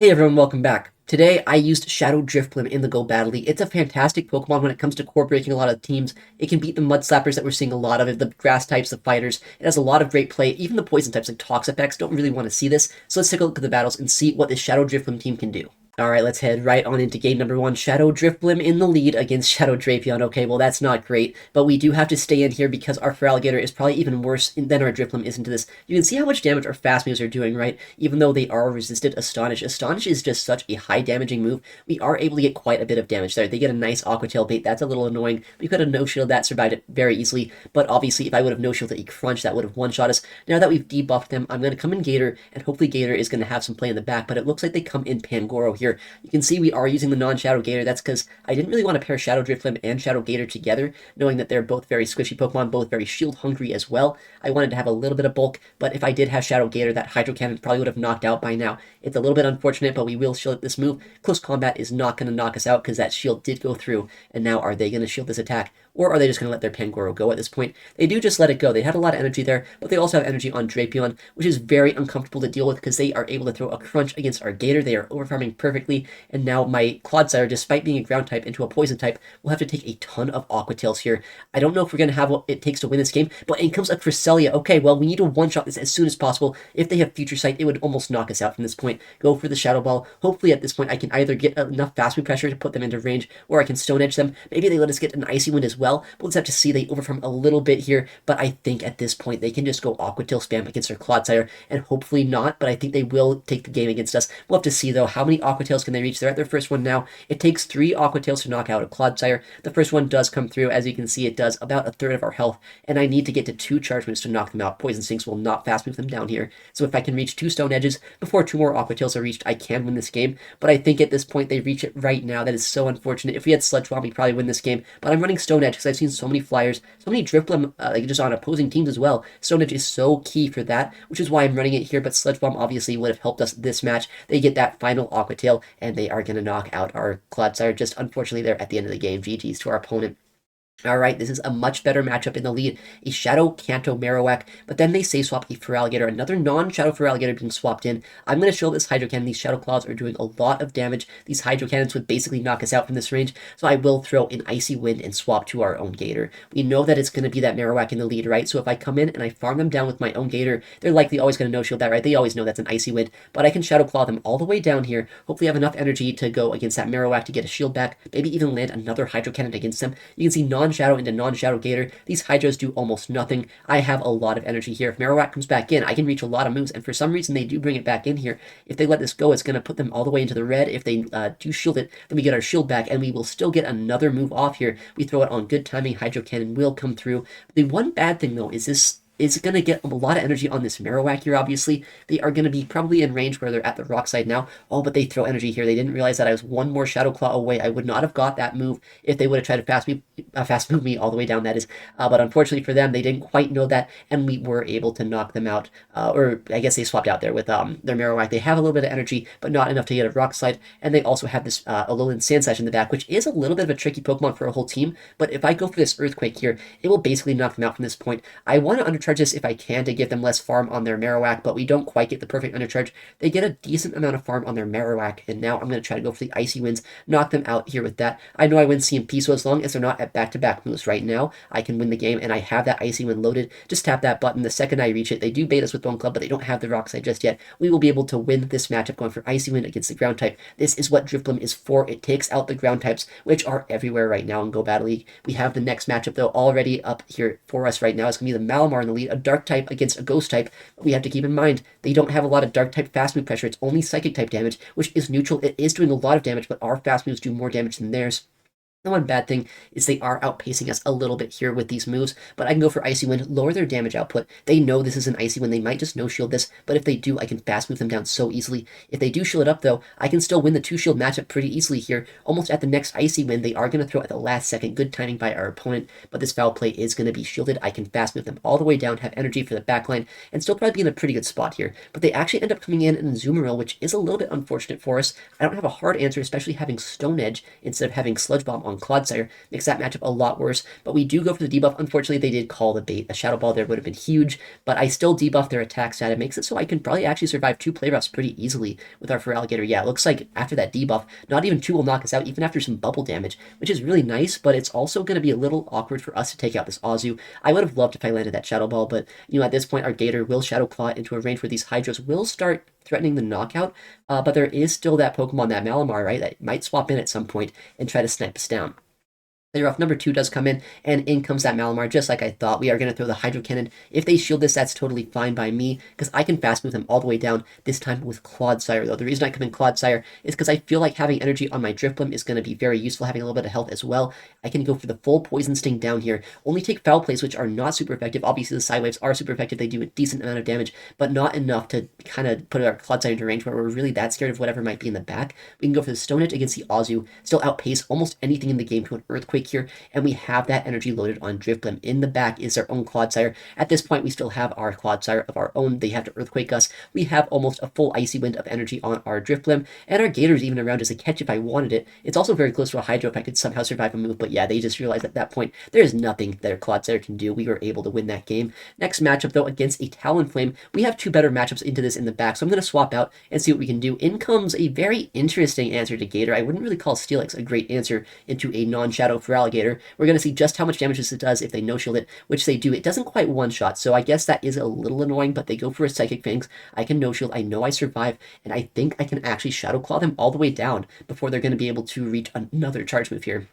Hey everyone, welcome back. Today I used Shadow Drifblim in the Go Battle League. It's a fantastic Pokemon when it comes to core breaking a lot of teams. It can beat the Mud Slappers that we're seeing a lot of, the grass types, the fighters. It has a lot of great play. Even the poison types like Toxapex don't really want to see this. So let's take a look at the battles and see what this Shadow Drifblim team can do. Alright, let's head right on into game number 1. Shadow Drifblim in the lead against Shadow Drapion. Okay, well that's not great, but we do have to stay in here because our Feraligatr is probably even worse than our Drifblim is into this. You can see how much damage our fast moves are doing, right? Even though they are resisted Astonish. Astonish is just such a high damaging move. We are able to get quite a bit of damage there. They get a nice Aqua Tail bait. That's a little annoying. We could have no-shielded that, survived it very easily, but obviously if I would have no-shielded a Crunch, that would have one-shot us. Now that we've debuffed them, I'm going to come in Gator, and hopefully Gator is going to have some play in the back, but it looks like they come in Pangoro here. You can see we are using the non-Shadow Gator. That's because I didn't really want to pair Shadow Drifblim and Shadow Gator together, knowing that they're both very squishy Pokemon, both very shield hungry as well. I wanted to have a little bit of bulk, but if I did have Shadow Gator, that Hydro Cannon probably would have knocked out by now. It's a little bit unfortunate, but we will shield this move. Close combat is not going to knock us out because that shield did go through, and now are they going to shield this attack? Or are they just going to let their Pangoro go at this point? They do just let it go. They had a lot of energy there, but they also have energy on Drapion, which is very uncomfortable to deal with because they are able to throw a Crunch against our Gator. They are overfarming perfectly, and now my Clodsire, despite being a ground type into a poison type, will have to take a ton of Aqua Tails here. I don't know if we're going to have what it takes to win this game, but in comes a Cresselia. Okay, well, we need to one-shot this as soon as possible. If they have Future Sight, it would almost knock us out from this point. Go for the Shadow Ball. Hopefully at this point I can either get enough fast move pressure to put them into range, or I can Stone Edge them. Maybe they let us get an Icy Wind as well, but let's have to see. They overfarm a little bit here, but I think at this point they can just go Aqua Tail spam against their Clodsire, and hopefully not, but I think they will take the game against us. We'll have to see though, how many Aqua Tails can they reach? They're at their first one now. It takes 3 Aqua Tails to knock out a Clodsire. The first one does come through. As you can see, it does about a third of our health, and I need to get to 2 Charge Moves to knock them out. Poison Sinks will not fast move them down here, so if I can reach 2 Stone Edges before 2 more Aqua Tails are reached, I can win this game, but I think at this point they reach it right now. That is so unfortunate. If we had Sludge Bomb, we'd probably win this game, but I'm running Stone Edge because I've seen so many flyers, so many Drifblim, like just on opposing teams as well. Stone Edge is so key for that, which is why I'm running it here, but Sludge Bomb obviously would have helped us this match. They get that final Aqua Tail, and they are going to knock out our Clodsire. Just unfortunately, they're at the end of the game. GG's to our opponent. Alright, this is a much better matchup in the lead. A Shadow Kanto Marowak, but then they say swap a Feraligatr, another non-Shadow Feraligatr being swapped in. I'm going to show this Hydro Cannon. These Shadow Claws are doing a lot of damage. These Hydro Cannons would basically knock us out from this range, so I will throw an Icy Wind and swap to our own Gator. We know that it's going to be that Marowak in the lead, right? So if I come in and I farm them down with my own Gator, they're likely always going to no-shield that, right? They always know that's an Icy Wind, but I can Shadow Claw them all the way down here. Hopefully I have enough energy to go against that Marowak to get a shield back, maybe even land another Hydro Cannon against them. You can see non-Shadow into non-Shadow Gator. These Hydros do almost nothing. I have a lot of energy here. If Marowak comes back in, I can reach a lot of moves, and for some reason they do bring it back in here. If they let this go, it's going to put them all the way into the red. If they do shield it, then we get our shield back, and we will still get another move off here. We throw it on good timing. Hydro Cannon will come through. The one bad thing, though, is this is going to get a lot of energy on this Marowak here, obviously. They are going to be probably in range where they're at the rock side now. Oh, but they throw energy here. They didn't realize that I was one more Shadow Claw away. I would not have got that move if they would have tried to fast move me all the way down, that is. But unfortunately for them, they didn't quite know that, and we were able to knock them out. Or I guess they swapped out there with their Marowak. They have a little bit of energy, but not enough to get a rock slide, and they also have this Alolan Sandslash in the back, which is a little bit of a tricky Pokemon for a whole team, but if I go for this Earthquake here, it will basically knock them out from this point. I want to undercharge this if I can to give them less farm on their Marowak, but we don't quite get the perfect undercharge. They get a decent amount of farm on their Marowak, and now I'm going to try to go for the Icy Winds, knock them out here with that. I know I win CMP, so as long as they're not at back-to-back moves right now, I can win the game, and I have that Icy Wind loaded. Just tap that button. The second I reach it, they do bait us with Bone Club, but they don't have the Rock Slide just yet. We will be able to win this matchup going for Icy Wind against the Ground type. This is what Drifblim is for. It takes out the Ground types, which are everywhere right now in Go Battle League. We have the next matchup, though, already up here for us right now. It's going to be the Malamar in the lead, a Dark type against a Ghost type. But we have to keep in mind, they don't have a lot of Dark type fast move pressure. It's only Psychic type damage, which is neutral. It is doing a lot of damage, but our fast moves do more damage than theirs. The one bad thing is they are outpacing us a little bit here with these moves, but I can go for Icy Wind, lower their damage output. They know this is an Icy Wind. They might just no-shield this, but if they do, I can fast move them down so easily. If they do shield it up, though, I can still win the 2-shield matchup pretty easily here. Almost at the next Icy Wind, they are going to throw at the last second. Good timing by our opponent, but this foul play is going to be shielded. I can fast move them all the way down, have energy for the backline, and still probably be in a pretty good spot here. But they actually end up coming in Azumarill, which is a little bit unfortunate for us. I don't have a hard answer, especially having Stone Edge instead of having Sludge Bomb on on Clodsire. Makes that matchup a lot worse, but we do go for the debuff. Unfortunately, they did call the bait. A Shadow Ball there would have been huge, but I still debuff their attack stat. It makes it so I can probably actually survive 2 play roughs pretty easily with our Feraligatr. Yeah, it looks like after that debuff, not even 2 will knock us out, even after some bubble damage, which is really nice, but it's also going to be a little awkward for us to take out this Azu. I would have loved if I landed that Shadow Ball, but, at this point, our Gator will Shadow Claw into a range where these Hydras will start threatening the knockout, but there is still that Pokemon, that Malamar, right, that might swap in at some point and try to snipe us down. The rough number 2 does come in comes that Malamar, just like I thought. We are going to throw the Hydro Cannon. If they shield this, that's totally fine by me, because I can fast move them all the way down, this time with Clodsire, though. The reason I come in Clodsire is because I feel like having energy on my Drifblim is going to be very useful, having a little bit of health as well. I can go for the full Poison Sting down here, only take Foul Plays, which are not super effective. Obviously, the Side Waves are super effective. They do a decent amount of damage, but not enough to kind of put our Clodsire into range where we're really that scared of whatever might be in the back. We can go for the Stone Edge against the Azu, still outpace almost anything in the game to an Earthquake here, and we have that energy loaded on Drifblim. In the back is our own Clodsire. At this point, we still have our Clodsire of our own. They have to Earthquake us. We have almost a full Icy Wind of energy on our Drifblim, and our Gator's even around as a catch if I wanted it. It's also very close to a Hydro if I could somehow survive a move, but yeah, they just realized at that point there is nothing that our Clodsire can do. We were able to win that game. Next matchup, though, against a Talonflame. We have 2 better matchups into this in the back, so I'm going to swap out and see what we can do. In comes a very interesting answer to Gator. I wouldn't really call Steelix a great answer into a non-Shadow Feraligatr. We're going to see just how much damage this does if they no-shield it, which they do. It doesn't quite one-shot, so I guess that is a little annoying, but they go for a Psychic Fangs. I can no-shield, I know I survive, and I think I can actually Shadow Claw them all the way down before they're going to be able to reach another charge move here.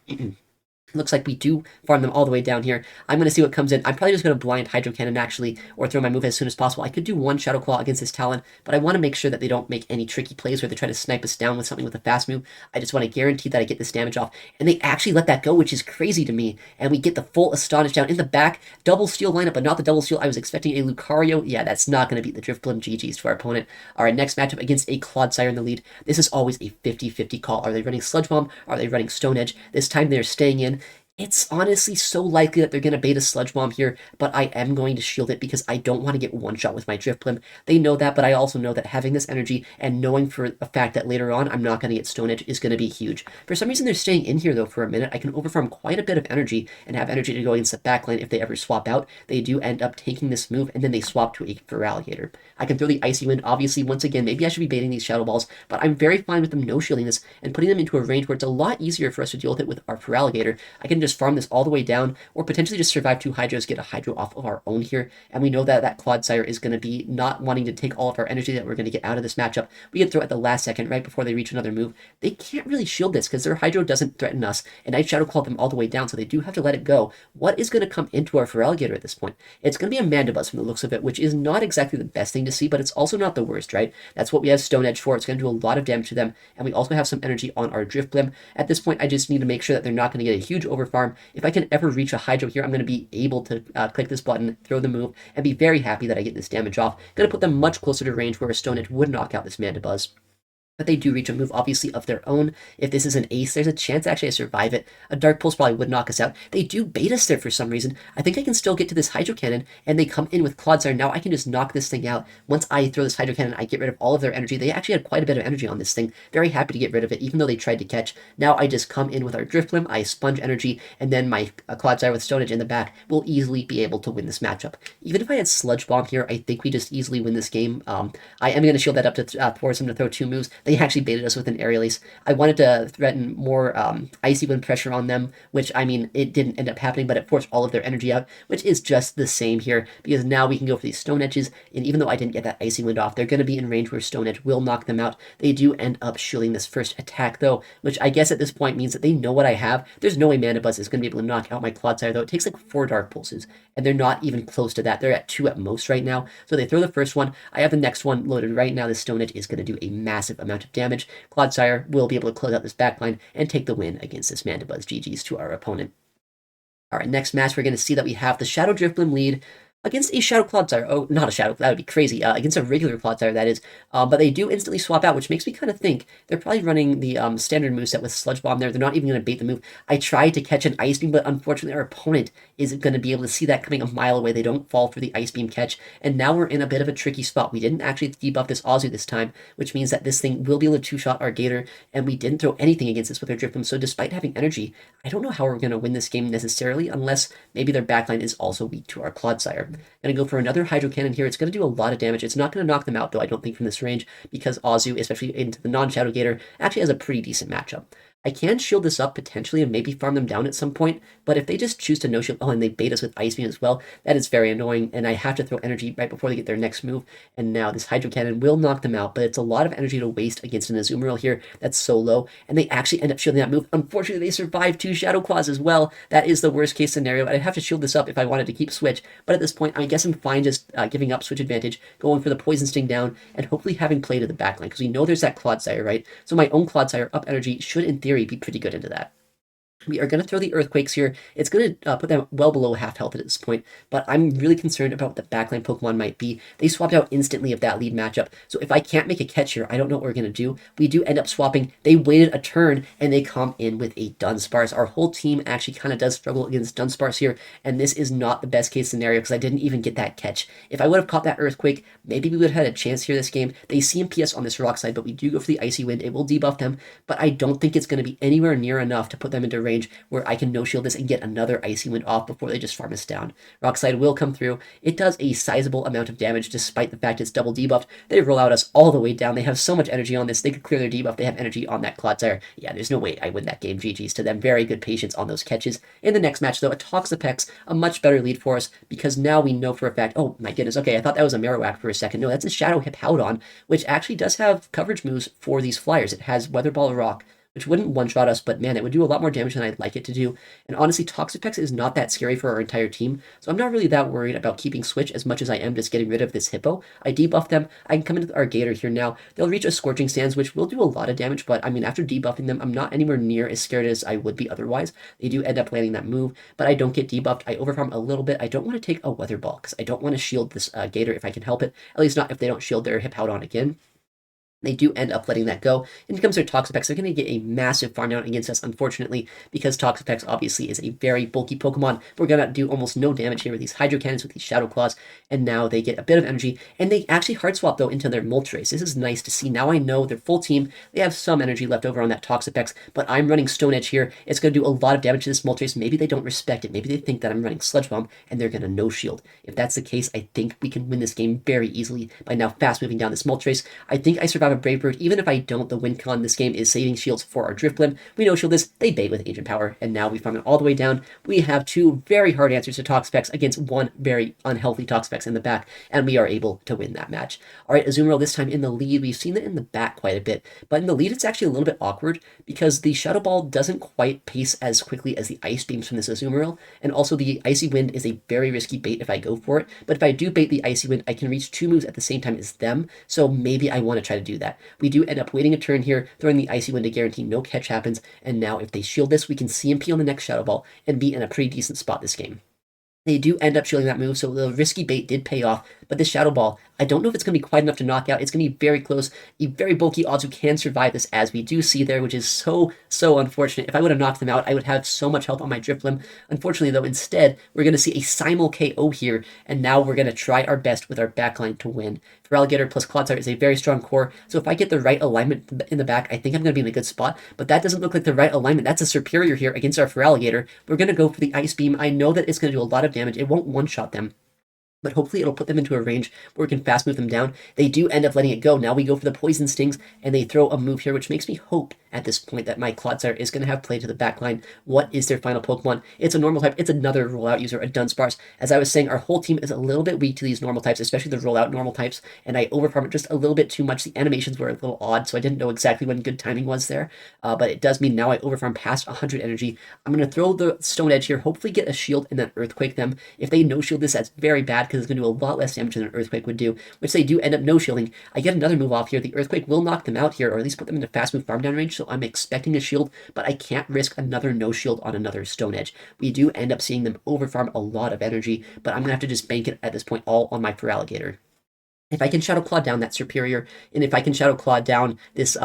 Looks like we do farm them all the way down here. I'm going to see what comes in. I'm probably just going to blind Hydro Cannon, actually, or throw my move as soon as possible. I could do 1 Shadow Claw against this Talon, but I want to make sure that they don't make any tricky plays where they try to snipe us down with something with a fast move. I just want to guarantee that I get this damage off, and they actually let that go, which is crazy to me, and we get the full Astonish down in the back. Double Steal lineup, but not the double steal. I was expecting a Lucario. Yeah, that's not going to beat the Drifblim. GG's to our opponent. All right, next matchup against a Clodsire in the lead. This is always a 50-50 call. Are they running Sludge Bomb? Are they running Stone Edge? This time they're staying in. It's honestly so likely that they're going to bait a Sludge Bomb here, but I am going to shield it because I don't want to get one-shot with my Drifblim. They know that, but I also know that having this energy and knowing for a fact that later on I'm not going to get Stone Edge is going to be huge. For some reason, they're staying in here, though, for a minute. I can overfarm quite a bit of energy and have energy to go against the backline if they ever swap out. They do end up taking this move, and then they swap to a Feraligatr. I can throw the Icy Wind. Obviously, once again, maybe I should be baiting these Shadow Balls, but I'm very fine with them no-shielding this and putting them into a range where it's a lot easier for us to deal with it with our Feraligatr. I can just farm this all the way down, or potentially just survive 2 Hydros, get a Hydro off of our own here, and we know that that Clodsire is going to be not wanting to take all of our energy that we're going to get out of this matchup. We can throw it at the last second, right before they reach another move. They can't really shield this, because their Hydro doesn't threaten us, and I Shadow Claw them all the way down, so they do have to let it go. What is going to come into our Feraligatr at this point? It's going to be a Mandibuzz from the looks of it, which is not exactly the best thing to see, but it's also not the worst, right? That's what we have Stone Edge for. It's going to do a lot of damage to them, and we also have some energy on our Drifblim. At this point, I just need to make sure that they're not going to get a huge overfarm. If I can ever reach a Hydro here, I'm going to be able to click this button, throw the move, and be very happy that I get this damage off. Going to put them much closer to range where a Stone Edge would knock out this Mandibuzz. But they do reach a move, obviously, of their own. If this is an ace, there's a chance actually I survive it. A Dark Pulse probably would knock us out. They do bait us there for some reason. I think I can still get to this Hydro Cannon, and they come in with Clodsire. Now I can just knock this thing out. Once I throw this Hydro Cannon, I get rid of all of their energy. They actually had quite a bit of energy on this thing. Very happy to get rid of it, even though they tried to catch. Now I just come in with our Drifblim, I sponge energy, and then my Clodsire with Stone Edge in the back will easily be able to win this matchup. Even if I had Sludge Bomb here, I think we just easily win this game. I am going to shield that up to force them to throw 2 moves. They actually baited us with an Aerial Ace. I wanted to threaten more Icy Wind pressure on them, which, I mean, it didn't end up happening, but it forced all of their energy out, which is just the same here, because now we can go for these Stone Edges, and even though I didn't get that Icy Wind off, they're going to be in range where Stone Edge will knock them out. They do end up shielding this first attack, though, which I guess at this point means that they know what I have. There's no way Mandibuzz is going to be able to knock out my Clodsire, though. It takes like 4 Dark Pulses, and they're not even close to that. They're at 2 at most right now, so they throw the first one. I have the next one loaded right now. This Stone Edge is going to do a massive amount of damage. Clodsire will be able to close out this backline and take the win against this Mandibuzz. GG's to our opponent. All right, next match, we're going to see that we have the Shadow Drifblim lead. Against a Shadow Clodsire, oh, not a Shadow, that would be crazy, against a regular Clodsire, that is, but they do instantly swap out, which makes me kind of think they're probably running the standard moveset with Sludge Bomb there. They're not even going to bait the move. I tried to catch an Ice Beam, but unfortunately our opponent isn't going to be able to see that coming a mile away. They don't fall for the Ice Beam catch, and now we're in a bit of a tricky spot. We didn't actually debuff this Azu this time, which means that this thing will be able to two-shot our Gator, and we didn't throw anything against this with our Drifblim, so despite having energy, I don't know how we're going to win this game necessarily, unless maybe their backline is also weak to our Clodsire. Gonna go for another Hydro Cannon here. It's gonna do a lot of damage. It's not gonna knock them out, though, I don't think, from this range, because Azu, especially into the non-Shadow Gator, actually has a pretty decent matchup. I can shield this up potentially and maybe farm them down at some point, but if they just choose to no-shield, oh, and they bait us with Ice Beam as well, that is very annoying, and I have to throw energy right before they get their next move, and now this Hydro Cannon will knock them out, but it's a lot of energy to waste against an Azumarill here that's so low, and they actually end up shielding that move. Unfortunately, they survive 2 Shadow Claws as well. That is the worst case scenario. I'd have to shield this up if I wanted to keep Switch, but at this point, I guess I'm fine just giving up Switch advantage, going for the Poison Sting down, and hopefully having play to the backline, because we know there's that Clodsire, right? So my own Clodsire up energy should, in theory, be pretty good into that. We are going to throw the Earthquakes here. It's going to put them well below half health at this point, but I'm really concerned about what the backline Pokemon might be. They swapped out instantly of that lead matchup, so if I can't make a catch here, I don't know what we're going to do. We do end up swapping. They waited a turn, and they come in with a Dunsparce. Our whole team actually kind of does struggle against Dunsparce here, and this is not the best case scenario because I didn't even get that catch. If I would have caught that Earthquake, maybe we would have had a chance here this game. They CMPS on this Rock side, but we do go for the Icy Wind. It will debuff them, but I don't think it's going to be anywhere near enough to put them into range where I can no-shield this and get another Icy Wind off before they just farm us down. Rock Slide will come through. It does a sizable amount of damage despite the fact it's double debuffed. They roll out us all the way down. They have so much energy on this. They could clear their debuff. They have energy on that Clodsire. Yeah, there's no way I win that game. GG's to them. Very good patience on those catches. In the next match, though, a Toxapex, a much better lead for us because now we know for a fact, oh my goodness, okay, I thought that was a Marowak for a second. No, that's a Shadow Hippowdon, which actually does have coverage moves for these flyers. It has Weather Ball Rock, which wouldn't one-shot us, but man, it would do a lot more damage than I'd like it to do. And honestly, Toxapex is not that scary for our entire team, so I'm not really that worried about keeping Switch as much as I am just getting rid of this Hippo. I debuff them. I can come into our Gator here now. They'll reach a Scorching Sands, which will do a lot of damage, but I mean, after debuffing them, I'm not anywhere near as scared as I would be otherwise. They do end up landing that move, but I don't get debuffed. I overfarm a little bit. I don't want to take a Weather Ball, because I don't want to shield this Gator if I can help it, at least not if they don't shield their Hippowdon again. They do end up letting that go. And it comes their Toxapex. They're going to get a massive farm down against us, unfortunately, because Toxapex obviously is a very bulky Pokemon. We're going to do almost no damage here with these Hydro Cannons, with these Shadow Claws, and now they get a bit of energy, and they actually hard swap, though, into their Moltres. This is nice to see. Now I know their full team, they have some energy left over on that Toxapex, but I'm running Stone Edge here. It's going to do a lot of damage to this Moltres. Maybe they don't respect it. Maybe they think that I'm running Sludge Bomb, and they're going to no-shield. If that's the case, I think we can win this game very easily by now fast-moving down this Moltres. I think I survive a Brave Bird. Even if I don't, the win con this game is saving shields for our Drifblim. We no-shield this, they bait with Ancient Power, and now we farm it all the way down. We have 2 very hard answers to Toxapex against 1 very unhealthy Toxapex in the back, and we are able to win that match. Alright, Azumarill this time in the lead. We've seen it in the back quite a bit, but in the lead it's actually a little bit awkward because the Shadow Ball doesn't quite pace as quickly as the Ice Beams from this Azumarill, and also the Icy Wind is a very risky bait if I go for it, but if I do bait the Icy Wind, I can reach 2 moves at the same time as them, so maybe I want to try to do that. We do end up waiting a turn here, throwing the Icy Wind to guarantee no catch happens, and now if they shield this, we can CMP on the next Shadow Ball and be in a pretty decent spot this game. They do end up shielding that move, so the risky bait did pay off, but this Shadow Ball, I don't know if it's going to be quite enough to knock out. It's going to be very close. A very bulky Azu can survive this, as we do see there, which is so unfortunate. If I would have knocked them out, I would have so much health on my Drifblim. Unfortunately, though, instead, we're going to see a Simul KO here, and now we're going to try our best with our backline to win. Feraligatr plus Clodsire is a very strong core, so if I get the right alignment in the back, I think I'm going to be in a good spot, but that doesn't look like the right alignment. That's a Superior here against our Feraligatr. We're going to go for the Ice Beam. I know that it's going to do a lot of damage. It won't one-shot them, but hopefully it'll put them into a range where we can fast move them down. They do end up letting it go. Now we go for the Poison Stings, and they throw a move here, which makes me hope at this point that my Clodsire is going to have play to the backline. What is their final Pokemon? It's a normal type. It's another rollout user, a Dunsparce. As I was saying, our whole team is a little bit weak to these normal types, especially the rollout normal types, and I overfarm it just a little bit too much. The animations were a little odd, so I didn't know exactly when good timing was there, but it does mean now I overfarm past 100 energy. I'm going to throw the Stone Edge here, hopefully get a shield and then Earthquake them. If they no-shield this, that's very bad because it's going to do a lot less damage than an Earthquake would do, which they do end up no-shielding. I get another move off here. The Earthquake will knock them out here, or at least put them into fast move farm down range, so so I'm expecting a shield, but I can't risk another no shield on another Stone Edge. We do end up seeing them overfarm a lot of energy, but I'm going to have to just bank it at this point all on my Feraligatr. If I can Shadow Claw down that Superior, and if I can Shadow Claw down this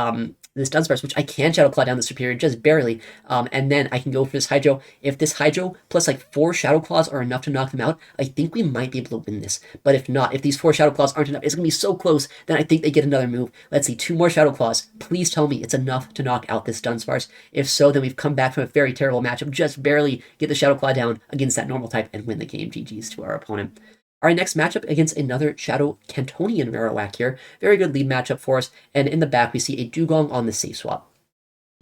this Dunsparce, which I can Shadow Claw down the Superior just barely, and then I can go for this Hydro. If this Hydro plus like 4 Shadow Claws are enough to knock them out, I think we might be able to win this. But if not, if these 4 Shadow Claws aren't enough, it's going to be so close, then I think they get another move. Let's see, 2 more Shadow Claws. Please tell me it's enough to knock out this Dunsparce. If so, then we've come back from a very terrible matchup, just barely get the Shadow Claw down against that normal type and win the game. GG's to our opponent. Our next matchup against another Shadow Cantonian Marowak here. Very good lead matchup for us. And in the back, we see a Dugong on the safe swap.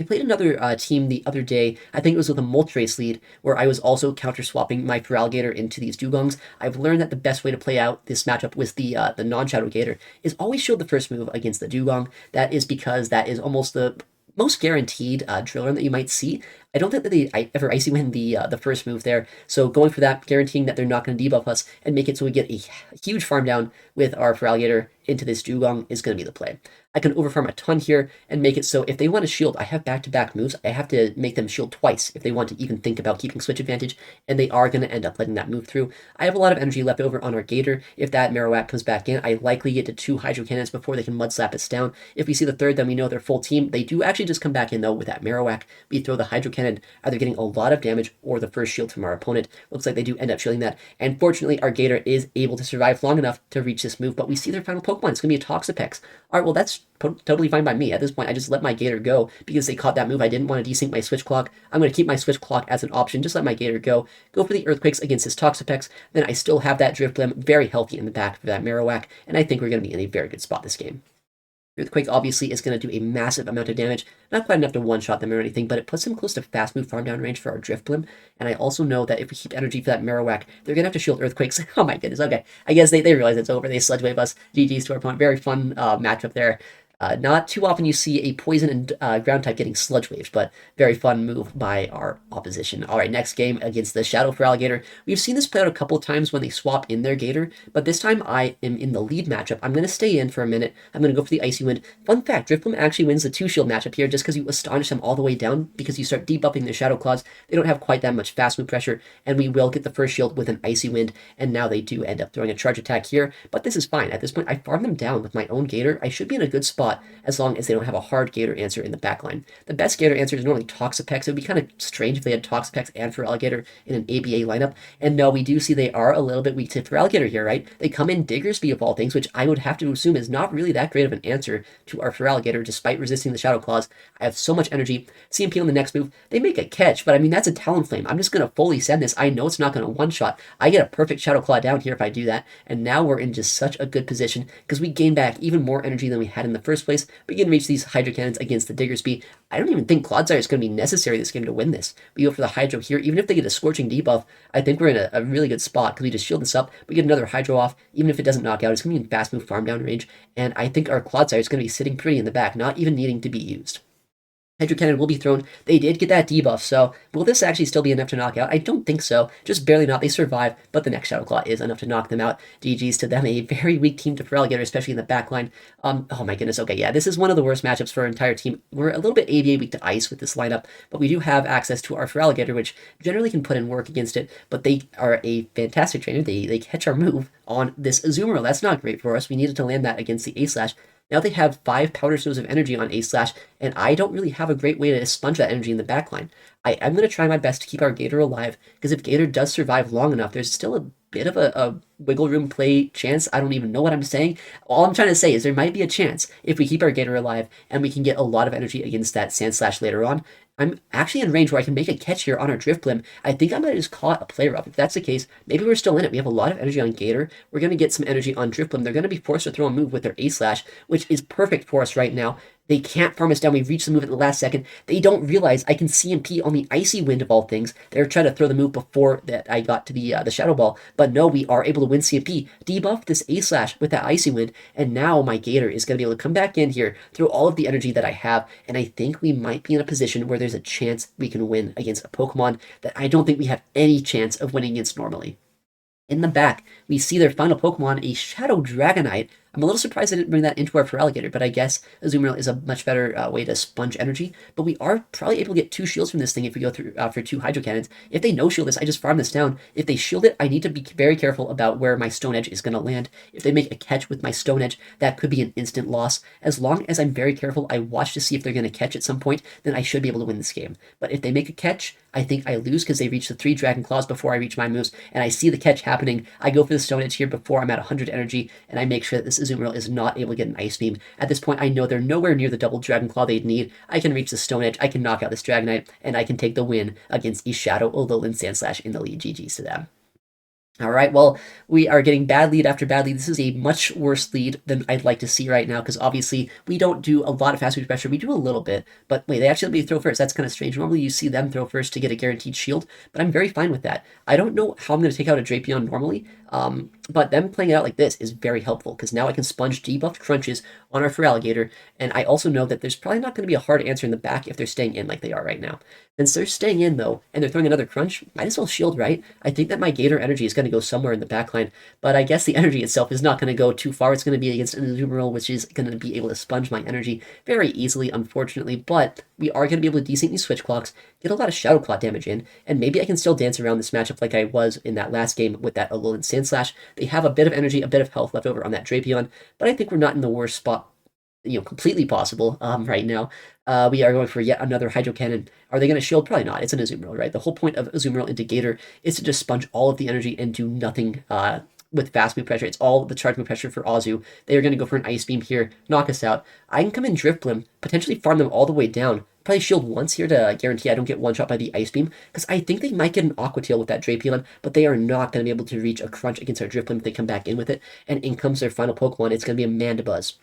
I played another team the other day, I think it was with a Moltres lead, where I was also counter-swapping my Feraligatr into these Dugongs. I've learned that the best way to play out this matchup with the non-Shadow Gator is always shield the first move against the Dugong. That is because that is almost the most guaranteed drill run that you might see. I don't think that they ever icy win the first move there, so going for that, guaranteeing that they're not going to debuff us and make it so we get a huge farm down with our Feraligatr into this Dugong is going to be the play. I can overfarm a ton here and make it so if they want to shield, I have back-to-back moves. I have to make them shield twice if they want to even think about keeping switch advantage, and they are going to end up letting that move through. I have a lot of energy left over on our Gator. If that Marowak comes back in, I likely get to 2 Hydro Cannons before they can Mud Slap us down. If we see the third, then we know they're full team. They do actually just come back in, though, with that Marowak. We throw the Hydro Cannon, either getting a lot of damage or the first shield from our opponent. Looks like they do end up shielding that, and fortunately, our Gator is able to survive long enough to reach this move, but we see their final Pokemon. It's going to be a Toxapex. All right, well, that's totally fine by me. At this point, I just let my Gator go because they caught that move. I didn't want to desync my Switch Clock. I'm going to keep my Switch Clock as an option. Just let my Gator go for the Earthquakes against this Toxapex. Then I still have that Drifblim very healthy in the back for that Marowak, and I think we're going to be in a very good spot this game. Earthquake obviously is going to do a massive amount of damage, not quite enough to one-shot them or anything, but it puts them close to fast move farm down range for our Drifblim, and I also know that if we keep energy for that Marowak, they're going to have to shield Earthquakes. Oh my goodness, okay. I guess they realize it's over. They Sludge Wave us. GG's to our opponent. Very fun matchup there. Not too often you see a Poison and Ground type getting Sludge Waved, but very fun move by our opposition. All right, next game against the Shadow Feraligatr. We've seen this play out a couple of times when they swap in their Gator, but this time I am in the lead matchup. I'm going to stay in for a minute. I'm going to go for the Icy Wind. Fun fact, Drifblim actually wins the 2-shield matchup here just because you astonish them all the way down because you start debuffing their Shadow Claws. They don't have quite that much fast move pressure, and we will get the first shield with an Icy Wind, and now they do end up throwing a charge attack here, but this is fine. At this point, I farm them down with my own Gator. I should be in a good spot as long as they don't have a hard Gator answer in the backline. The best Gator answer is normally Toxapex. It would be kind of strange if they had Toxapex and Feraligatr in an ABA lineup. And no, we do see they are a little bit weak to Feraligatr here, right? They come in Diggersby of all things, which I would have to assume is not really that great of an answer to our Feraligatr, despite resisting the Shadow Claws. I have so much energy. CMP on the next move. They make a catch, but I mean, that's a Talonflame. I'm just going to fully send this. I know it's not going to one-shot. I get a perfect Shadow Claw down here if I do that. And now we're in just such a good position because we gain back even more energy than we had in the first place. We can reach these Hydro Cannons against the Diggersby. I don't even think Clodsire is going to be necessary this game to win this. We go for the Hydro here. Even if they get a Scorching debuff, I think we're in a really good spot because we just shield this up. We get another Hydro off. Even if it doesn't knock out, it's going to be in fast move farm down range. And I think our Clodsire is going to be sitting pretty in the back, not even needing to be used. Hydro Cannon will be thrown. They did get that debuff, so will this actually still be enough to knock out? I don't think so. Just barely not. They survive, but the next Shadow Claw is enough to knock them out. GG's to them. A very weak team to Feraligatr, especially in the backline. Oh my goodness. Okay, yeah, this is one of the worst matchups for our entire team. We're a little bit ABA weak to Ice with this lineup, but we do have access to our Feraligatr, which generally can put in work against it, but they are a fantastic trainer. They catch our move on this Azumarill. That's not great for us. We needed to land that against the A-Slash. Now they have 5 Powder Snows of energy on A-Slash, and I don't really have a great way to sponge that energy in the backline. I am going to try my best to keep our Gator alive, because if Gator does survive long enough, there's still a bit of a wiggle room play chance. I don't even know what I'm saying. All I'm trying to say is there might be a chance if we keep our Gator alive, and we can get a lot of energy against that Sandslash later on. I'm actually in range where I can make a catch here on our Drifblim. I think I might have just caught a player up. If that's the case, maybe we're still in it. We have a lot of energy on Gator. We're going to get some energy on Drifblim. They're going to be forced to throw a move with their A-Slash, which is perfect for us right now. They can't farm us down. We reach the move at the last second. They don't realize I can CMP on the Icy Wind of all things. They're trying to throw the move before that I got to the Shadow Ball. But no, we are able to win CMP. Debuff this A-Slash with that Icy Wind. And now my Gator is going to be able to come back in here, throw all of the energy that I have. And I think we might be in a position where there's a chance we can win against a Pokemon that I don't think we have any chance of winning against normally. In the back, we see their final Pokemon, a Shadow Dragonite. I'm a little surprised I didn't bring that into our Feraligatr, but I guess Azumarill is a much better way to sponge energy. But we are probably able to get 2 shields from this thing if we go through for 2 Hydro Cannons. If they no-shield this, I just farm this down. If they shield it, I need to be very careful about where my Stone Edge is going to land. If they make a catch with my Stone Edge, that could be an instant loss. As long as I'm very careful, I watch to see if they're going to catch at some point, then I should be able to win this game. But if they make a catch, I think I lose because they reach the 3 Dragon Claws before I reach my moves, and I see the catch happening. I go for the Stone Edge here before I'm at 100 energy, and I make sure that this Azumarill is not able to get an Ice Beam. At this point, I know they're nowhere near the double Dragon Claw they'd need. I can reach the Stone Edge, I can knock out this Dragonite, and I can take the win against East Shadow, Alolan Sandslash in the lead. GG's to them. All right, well, we are getting bad lead after bad lead. This is a much worse lead than I'd like to see right now, because obviously we don't do a lot of fast move pressure. We do a little bit, but wait, they actually let me throw first. That's kind of strange. Normally you see them throw first to get a guaranteed shield, but I'm very fine with that. I don't know how I'm going to take out a Drapion normally, but them playing it out like this is very helpful, because now I can sponge debuffed crunches on our Feraligatr, and I also know that there's probably not going to be a hard answer in the back if they're staying in like they are right now. Since they're staying in, though, and they're throwing another crunch, might as well shield, right? I think that my Gator energy is going to go somewhere in the backline, but I guess the energy itself is not going to go too far. It's going to be against an Azumarill, which is going to be able to sponge my energy very easily, unfortunately, but we are going to be able to decently switch clocks, get a lot of Shadow Claw damage in, and maybe I can still dance around this matchup like I was in that last game with that Alolan Sandslash. They have a bit of energy, a bit of health left over on that Drapion, but I think we're not in the worst spot, completely possible right now. We are going for yet another Hydro Cannon. Are they going to shield? Probably not. It's an Azumarill, right? The whole point of Azumarill into Gator is to just sponge all of the energy and do nothing with fast move pressure. It's all the charge move pressure for Azu. They are going to go for an Ice Beam here, knock us out. I can come in Drifblim, potentially farm them all the way down. Probably shield once here to guarantee I don't get one-shot by the Ice Beam, because I think they might get an Aqua Tail with that Drapion, but they are not going to be able to reach a crunch against our Drifblim if they come back in with it, and in comes their final Pokemon. It's going to be a Mandibuzz.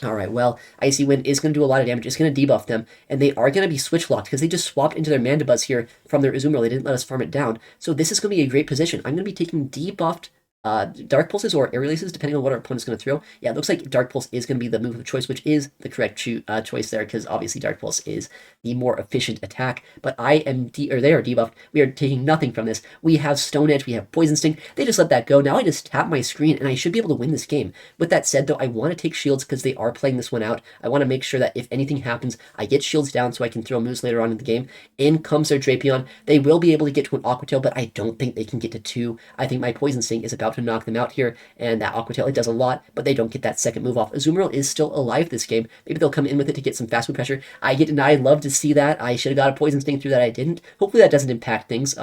Alright, well, Icy Wind is going to do a lot of damage. It's going to debuff them, and they are going to be switch locked because they just swapped into their Mandibuzz here from their Azumarill. They didn't let us farm it down, so this is going to be a great position. I'm going to be taking debuffed Dark Pulses or Air Releases, depending on what our opponent's going to throw. Yeah, it looks like Dark Pulse is going to be the move of choice, which is the correct choice there, because obviously Dark Pulse is the more efficient attack. But they are debuffed. We are taking nothing from this. We have Stone Edge, we have Poison Sting. They just let that go. Now I just tap my screen, and I should be able to win this game. With that said, though, I want to take shields because they are playing this one out. I want to make sure that if anything happens, I get shields down so I can throw moves later on in the game. In comes their Drapion. They will be able to get to an Aqua Tail, but I don't think they can get to 2. I think my Poison Sting is about to knock them out here, and that Aqua Tail, it does a lot, but they don't get that second move off. Azumarill is still alive this game. Maybe they'll come in with it to get some fast move pressure. I get denied. Love to see that. I should have got a Poison Sting through that. I didn't. Hopefully that doesn't impact things.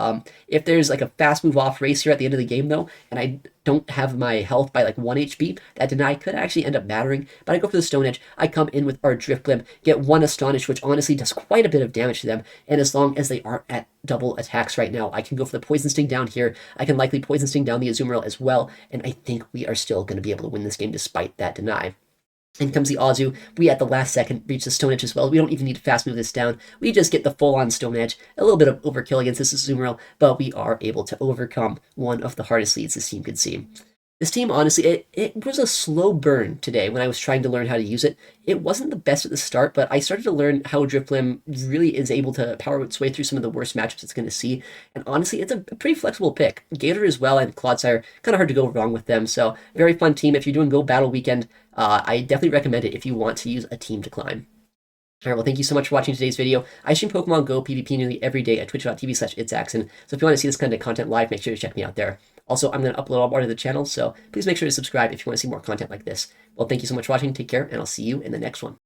If there's like a fast move off race here at the end of the game, though, and I don't have my health by like 1 HP, that deny could actually end up mattering, but I go for the Stone Edge. I come in with our Drifblim, get 1 Astonish, which honestly does quite a bit of damage to them, and as long as they aren't at double attacks right now, I can go for the Poison Sting down here. I can likely Poison Sting down the Azumarill as well, and I think we are still going to be able to win this game despite that deny. In comes the Azu. We at the last second reach the Stone Edge as well. We don't even need to fast move this down. We just get the full-on Stone Edge. A little bit of overkill against this Azumarill, but we are able to overcome one of the hardest leads this team could see. This team, honestly, it was a slow burn today when I was trying to learn how to use it. It wasn't the best at the start, but I started to learn how Drifblim really is able to power its way through some of the worst matchups it's going to see. And honestly, it's a pretty flexible pick. Gator as well and Clodsire, kind of hard to go wrong with them. So very fun team. If you're doing Go Battle Weekend, I definitely recommend it if you want to use a team to climb. Alright, well, thank you so much for watching today's video. I stream Pokemon Go PvP nearly every day at twitch.tv/ItsAXN, so if you want to see this kind of content live, make sure to check me out there. Also, I'm going to upload all more to the channel, so please make sure to subscribe if you want to see more content like this. Well, thank you so much for watching, take care, and I'll see you in the next one.